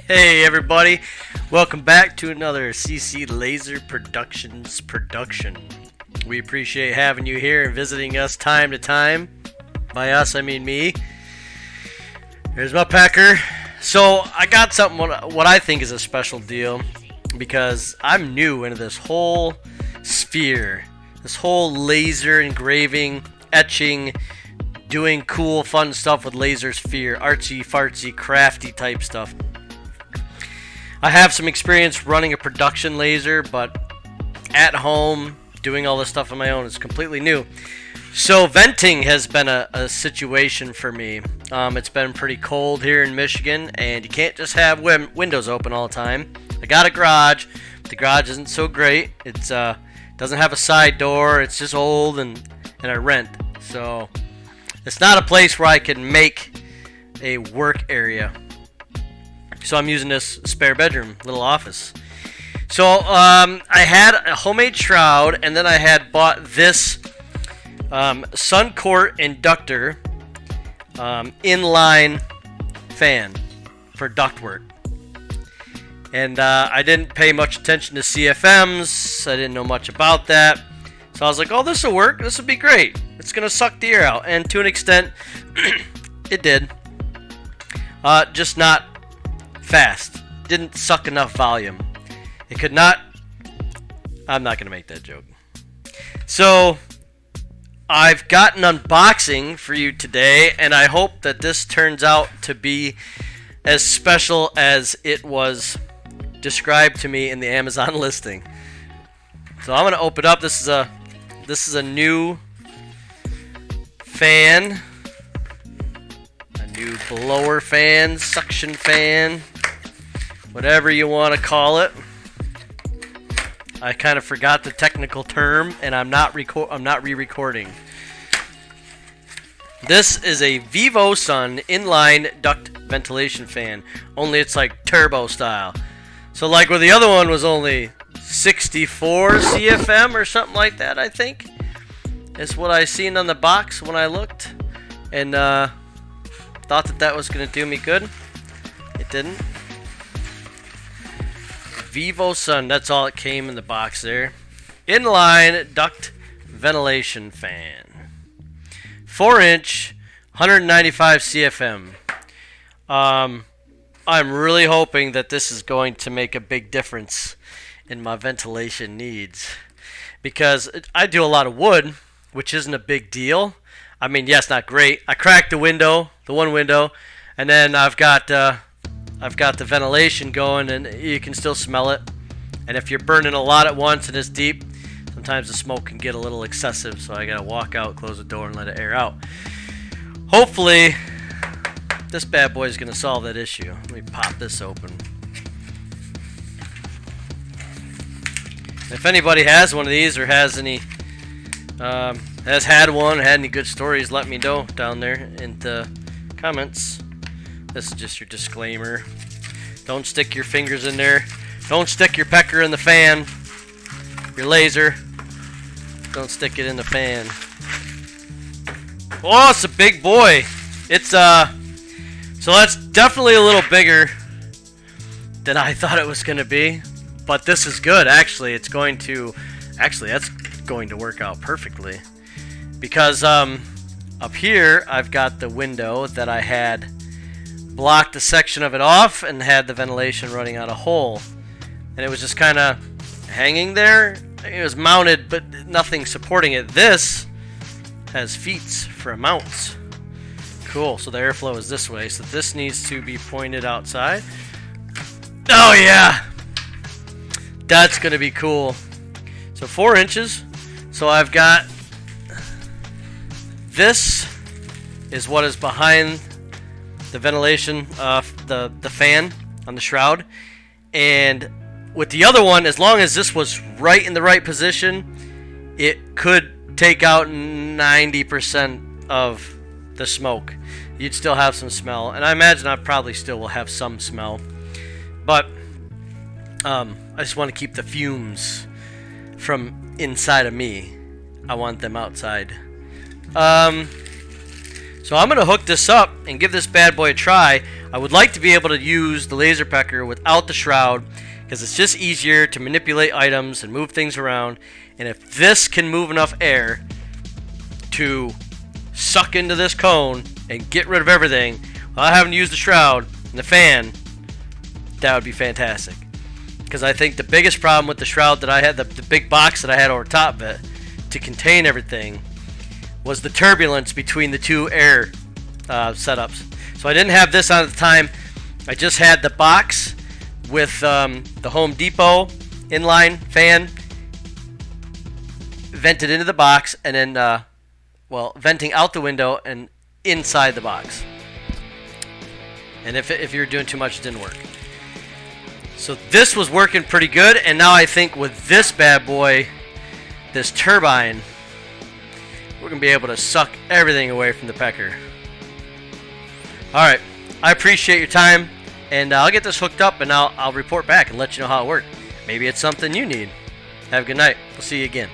Hey everybody, welcome back to another CC Laser Productions production. We appreciate having you here and visiting us time to time. By us, I mean me. Here's my Pecker. So I got something what I think is a special deal because I'm new into this whole sphere, this whole laser engraving, etching, doing cool fun stuff with laser sphere, artsy fartsy crafty type stuff. I have some experience running a production laser, but at home doing all this stuff on my own is completely new. So venting has been a situation for me. It's been pretty cold here in Michigan, and you can't just have windows open all the time. I got a garage, but the garage isn't so great. It doesn't have a side door. It's just old, and I rent. So it's not a place where I can make a work area. So I'm using this spare bedroom, little office. So I had a homemade shroud, and then I had bought this Suncourt inductor inline fan for ductwork. And I didn't pay much attention to CFMs. I didn't know much about that. So I was like, oh, this will work. This will be great. It's going to suck the air out. And to an extent, it did. Just not fast. Didn't suck enough volume. It could not. I'm not going to make that joke. So I've got an unboxing for you today, and I hope that this turns out to be as special as it was described to me in the Amazon listing. So I'm going to open up. This is a new fan, a new blower fan, suction fan, whatever you want to call it. I kind of forgot the technical term, and I'm not re-recording. This is a VivoSun inline duct ventilation fan, only it's like turbo style. So like where the other one was only 64 CFM or something like that, I think. It's what I seen on the box when I looked, and thought that was going to do me good. It didn't. VivoSun, that's all it came in the box there. Inline duct ventilation fan. 4-inch, 195 CFM. I'm really hoping that this is going to make a big difference in my ventilation needs. Because I do a lot of wood, which isn't a big deal. I mean, yes, not great. I cracked the one window, and then I've got the ventilation going, and you can still smell it. And if you're burning a lot at once and it's deep, sometimes the smoke can get a little excessive, so I gotta walk out, close the door, and let it air out. Hopefully, this bad boy is gonna solve that issue. Let me pop this open. If anybody has one of these or has any, has had one, had any good stories, let me know down there in the comments. This is just your disclaimer. Don't stick your fingers in there. Don't stick your Pecker in the fan. Your laser. Don't stick it in the fan. Oh, it's a big boy. It's so that's definitely a little bigger than I thought it was gonna be. But this is good, actually. That's going to work out perfectly. Because up here I've got the window that I had blocked a section of it off and had the ventilation running out a hole, and it was just kind of hanging there. It was mounted, but nothing supporting it. This has feet for mounts. Cool. So the airflow is this way, so this needs to be pointed outside. Oh yeah, that's gonna be cool. So 4 inches. So I've got this is what is behind the ventilation, the fan on the shroud, and with the other one, as long as this was right in the right position, it could take out 90% of the smoke. You'd still have some smell, and I imagine I probably still will have some smell, but I just want to keep the fumes from inside of me. I want them outside. So I'm going to hook this up and give this bad boy a try. I would like to be able to use the laser pecker without the shroud, because it's just easier to manipulate items and move things around. And if this can move enough air to suck into this cone and get rid of everything without having to use the shroud and the fan, that would be fantastic. Because I think the biggest problem with the shroud that I had, the big box that I had over top of it to contain everything, was the turbulence between the two air setups. So I didn't have this on at the time. I just had the box with the Home Depot inline fan vented into the box, and then venting out the window and inside the box. And if you're doing too much, it didn't work. So this was working pretty good, and now I think with this bad boy, this turbine, we're going to be able to suck everything away from the pecker. Alright, I appreciate your time, and I'll get this hooked up, and I'll report back and let you know how it worked. Maybe it's something you need. Have a good night. We'll see you again.